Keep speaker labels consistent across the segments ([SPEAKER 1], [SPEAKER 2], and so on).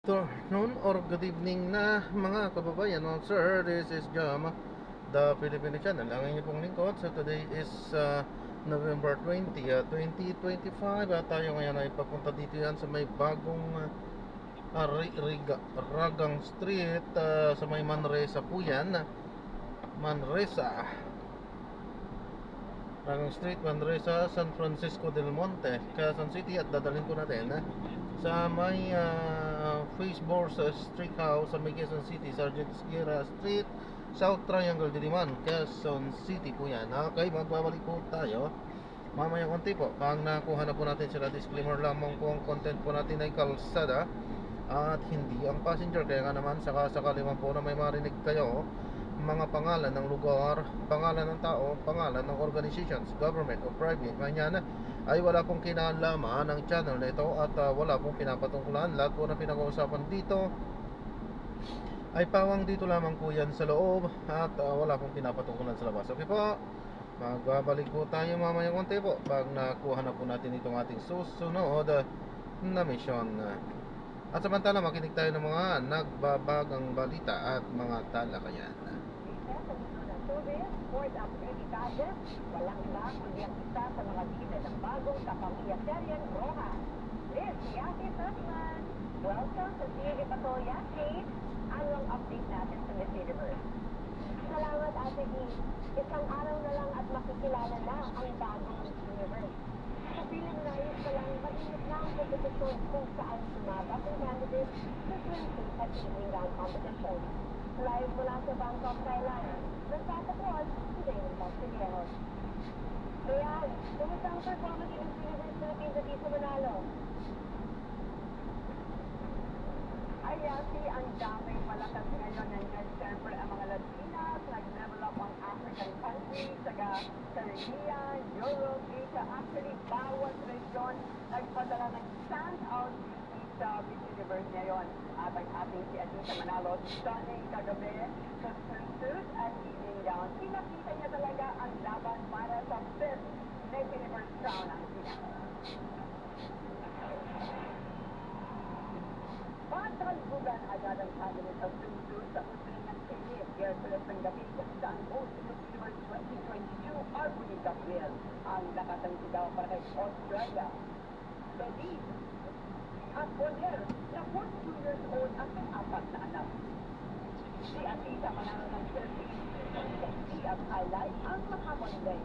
[SPEAKER 1] Afternoon or good evening na mga kababayan. Well, sir, this is Jam, the Filipino channel. Ang inyong pong lingkod. So today is November 20, 2025. At tayo ngayon ay papunta dito yan sa may bagong Ragang Street, sa may Manresa po yan. Manresa. Ragang Street, Manresa, San Francisco del Monte, Quezon City. At dadalhin ko natin sa may Facebores Street House sa may Quezon City, Sergeant Esguerra Street, South Triangle, Diliman, Quezon City po yan. Okay, magbabalik po tayo mamaya konti po. Pag nakuha na po natin sila, disclaimer lamang po, ang content po natin ay kalsada at hindi ang passenger. Kaya nga naman, sakali man po na may marinig kayo mga pangalan ng lugar, pangalan ng tao, pangalan ng organizations, government o private, ganyan, ay wala pong kinalaman ng channel na ito at wala pong pinapatungkulan. Lahat po na pinag-uusapan dito ay pawang dito lamang po yan sa loob at wala pong pinapatungkulan sa labas. Okay po, magbabalik po tayo mamaya konti po pag nakuha na po natin itong ating susunod na mission. At samantala, makinig tayo ng mga nagbabagang balita at mga talakayan.
[SPEAKER 2] Port of Trinidad, walang iba kundi ang isa sa mga bida ng bagong kapamilya-seryeng Roja. This is Yaki Sussman. Welcome to Siege Patoya, Kate. Anong update natin sa Miss Universe? Salamat, Ate E. Isang araw na lang at makikilala na ang bagong Miss Universe. Sa piling nais pa lang, mainit na ang kompetisyon kung saan sumabak ang candidates sa swimsuit at evening gown competition. Live mula sa Bangkok, Thailand. Nagtatapos, si David Bastilleros. Kaya, kumusta ang performance ng Miss Universe Philippines at Isa Manalo? Ay, Yasi, ang daming malakas ngayon. Nandiyan siyempre ang mga Latinas, nag-level up ang African countries, taga Caribbean, Europe, Asia. Actually, bawat region nagpadala ng stand-out sa Miss Universe ngayon. At ang ating si Adisa Manalo, stunning kagabi sa swimsuit at evening gown. Pinakita niya talaga ang laban para sa 5th Miss Universe crown ang siya. Patalbugan agad ang candidate sa swimsuit sa opening ng Kenya. Miyerkules ng gabi kung saan host Miss Universe 2022 Arbuni Gabriel ang nakatanggi daw para kay Australia. Believe at Bonner, na 42 years old at may 4 na anak. Si Adisa Manalo ng 13 at highlight ang mahabang day.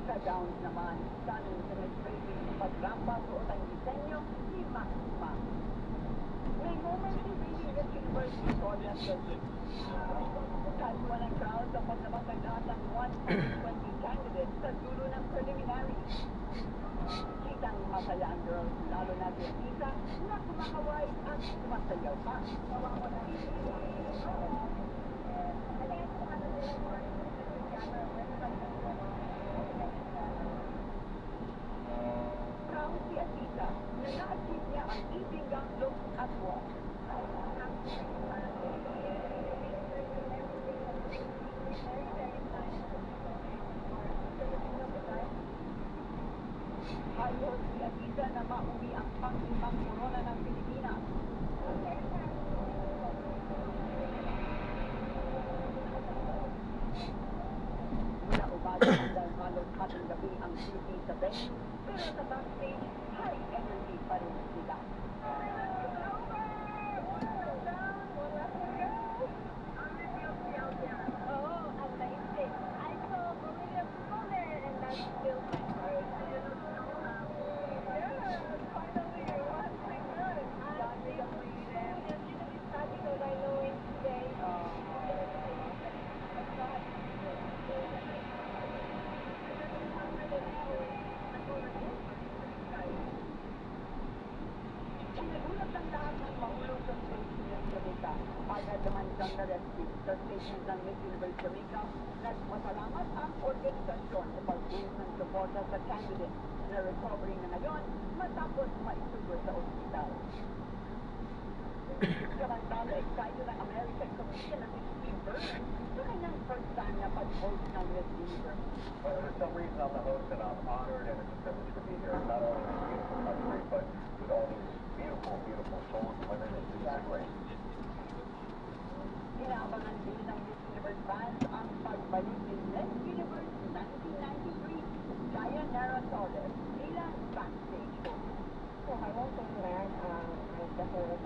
[SPEAKER 2] Sa gowns naman, stunning demonstrating pagrampa suot ang disenyo ni Maxima. May moment si Baby Miss Universe Victoria City. Kalwa ng crowd sa paglabas ng lahat ng 120 candidates sa dulo ng preliminary. Kitang masaya ang girls, lalo na si Adisa, na kumakaway at sumasayaw pa. Proud si Adisa na na-achieve niya ang evening gown look at walk. Hayos si Adisa na mauwi ang pang-ibang corona ng Pilipinas. Mula umaga hanggang halos hating gabi ang duty sa venue, pero sa backstage, high energy pa rin sila. Oo, ang naisip. I saw familiar people there and that feels like sa stations ng Miss Universe Jamaica, nagpasalamat ang organisasyon sa pag-buhos ng suporta sa candidate na recovering na ngayon matapos maisugod sa ospital. Samantala, excited ang American comedian na si Steve Byrne sa kanyang first time na pag-host ng Miss Universe.
[SPEAKER 3] Well, for some reason I'm the host and I'm honored and it's a privilege to be here, not only in the beautiful country, but with all these beautiful, beautiful souls.
[SPEAKER 2] Yan,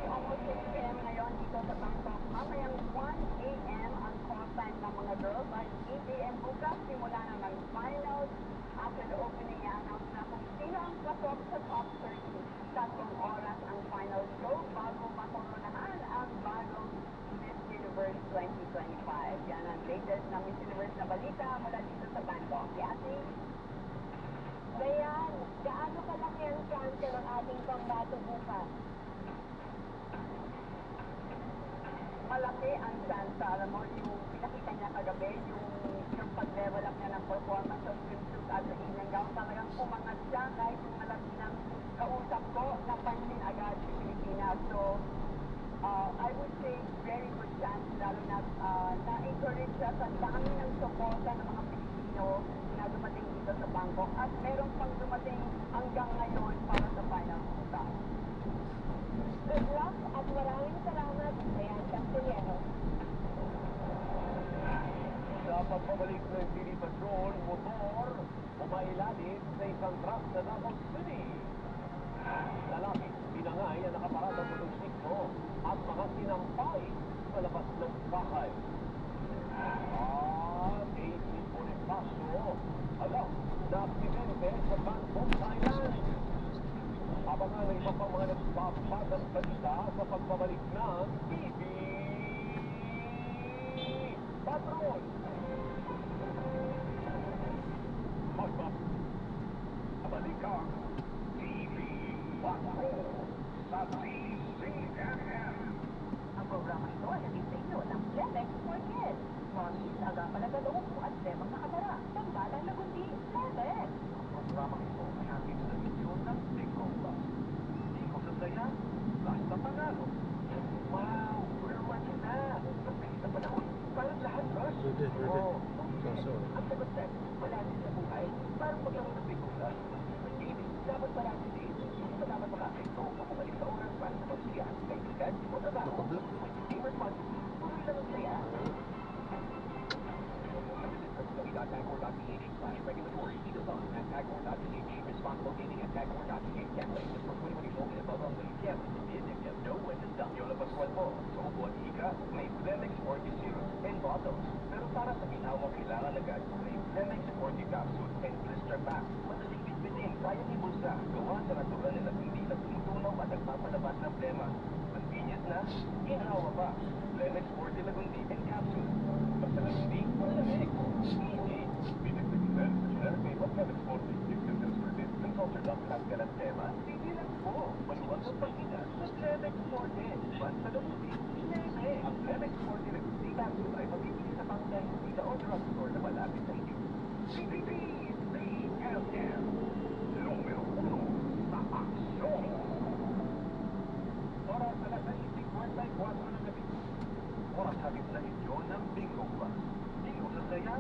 [SPEAKER 2] almost 6 p.m. ngayon dito sa Bangkok. Mamayang 1 a.m. ang call time ng mga girls at 8 a.m. bukas simula na ng finals. After the opening, i-announce na kung sino ang pasok sa top 30. 3 oras ang final show bago makoronahan ang bagong Miss Universe 2025. Yan ang latest na Miss Universe na balita mula dito sa Bangkok. Yasi?
[SPEAKER 4] Dayan, gaano kalaki ang chance ng ating pambato bukas?
[SPEAKER 2] Malaki ang chance. Alam mo, yung pinakita niya kagabi, yung pag-level up niya ng performance of swimsuit at the evening gown, talagang umangat siya kahit yung malaki ng kausap ko, napansin agad si Pilipinas. So, I would say very good chance, lalo na na-encourage siya sa dami ng suporta ng mga Pilipino na dumating dito sa Bangkok at meron pang dumating hanggang ngayon para sa final bukas.
[SPEAKER 4] Good luck at maraming salamat, Dayan Castillero.
[SPEAKER 3] Sa pagbabalik ng City Patrol, motor, umailalim sa isang truck sa Davao City. Lalaki, binangay ang nakaparadang motorsiklo at mga sinampay sa labas ng bahay. At 18 Bonifacio, alam, na-aksidente sa Bangkok, Thailand. Abangan ang iba pang mga nagpapagang balita sa pagbabalik ng TV Patrol. Magbabalik ang TV Patrol sa TCNN.
[SPEAKER 2] Ang programa ito ay naging sa inyo ng Lemex for Kids. Mommy's agapan na galong at temang nakatara. Tambalang nagundi, Lemex.
[SPEAKER 3] Ang programang ito ay ating sa video ng Bingo Plus. Bingo sa saya, basta panalo. Wow, we're watching na. Nagpahit na panahon. Parang lahat, Rush.
[SPEAKER 1] Pwede.
[SPEAKER 3] Oo.
[SPEAKER 1] Kaso,
[SPEAKER 3] Ang sagot na, wala din sa buhay. Parang maglaro ng Bingo Plus. Gaming, dapat marami din. Hindi pa dapat makaapekto o bumalik sa oras para sa pagsiya, kaibigan o trabaho.
[SPEAKER 1] nakablock.
[SPEAKER 3] Gamer Fun, tuloy lang ang saya. Tagore.ph/regulatory Edison at Tagore.ph. Responsible gaming at Tagore.ph. Gambling is for 21 years old and above only. Gambling is addictive. Know when to stop. Yola Pascual po. So, buwan ika, may Lemex 40 series and bottles. Pero para sa ginawa kailangan agad, may Lemex 40 capsules and blister pack. Madaling bitbitin, kaya ibulsa. Gawa sa natural na hindi na tumutunaw at nagpapalabas ng plema. Convenient na, ginawa pa. Lemex 40 Lagundi and capsules. Basta Lagundi, Lemex. Easy. Pinagpagkilan sa generic name of Lemex 40. If symptoms persist, consult your doctor at Galang Tema. Hindi lang po. Maluwag ang pagkita sa Lemex 40. Basta Lagundi, Lemex. Ang Lemex 40 Lagundi capsule ay mabibili sa pangkain sa o drugstore na malapit sa inyo. CPP, CLM. Numero 1 sa aksyon. Oras alas 6:54 ng gabi. Oras hatid sa inyo ng Bingo Plus. Bingo sa saya,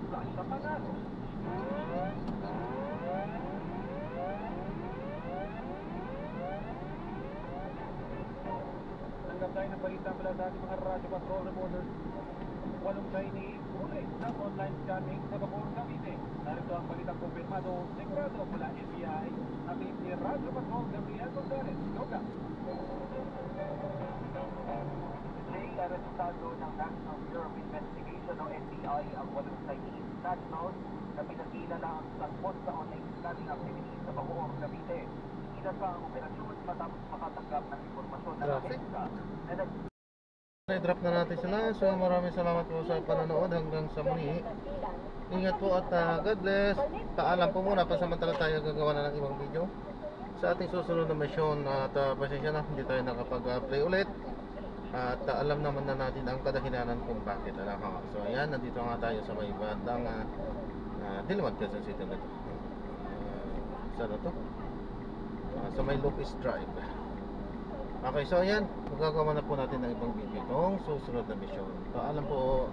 [SPEAKER 3] plus sa panalo. Tanggap tayo ng balita mula sa ating mga radyo patrol reporters. 8 Chinese ulit ng online scamming sa Bacoor, Cavite. Narito ang balitang kumpirmado, sigurado mula NBI, ating si Radyo Patrol Gabriel Gonzalez. Yoga! Today, arestado ng National Bureau of Investigation o NBI ang 8 Chinese nationals na pinagkilala ang tagpon sa online scamming activities sa Bacoor, Cavite. Inasa ang operasyon matapos makatanggap ng impormasyon na
[SPEAKER 1] Traffic.
[SPEAKER 3] na
[SPEAKER 1] I-drop na natin sila. So maraming salamat po sa panonood hanggang sa muli. Ingat po at God bless. Paalam po muna pasamantala tayo gagawa na ng ibang video sa ating susunod na mission. At pasensya na, hindi tayo nakapag-play ulit. At alam naman na natin ang kadahilanan kung bakit. So ayan, nandito nga tayo sa may bandang Diliman, Quezon City na ito. Saan na to? Sa may Lopez Drive. Okay, so ayan, magagawa na po natin ng ibang video itong susunod na mission. Paalam po.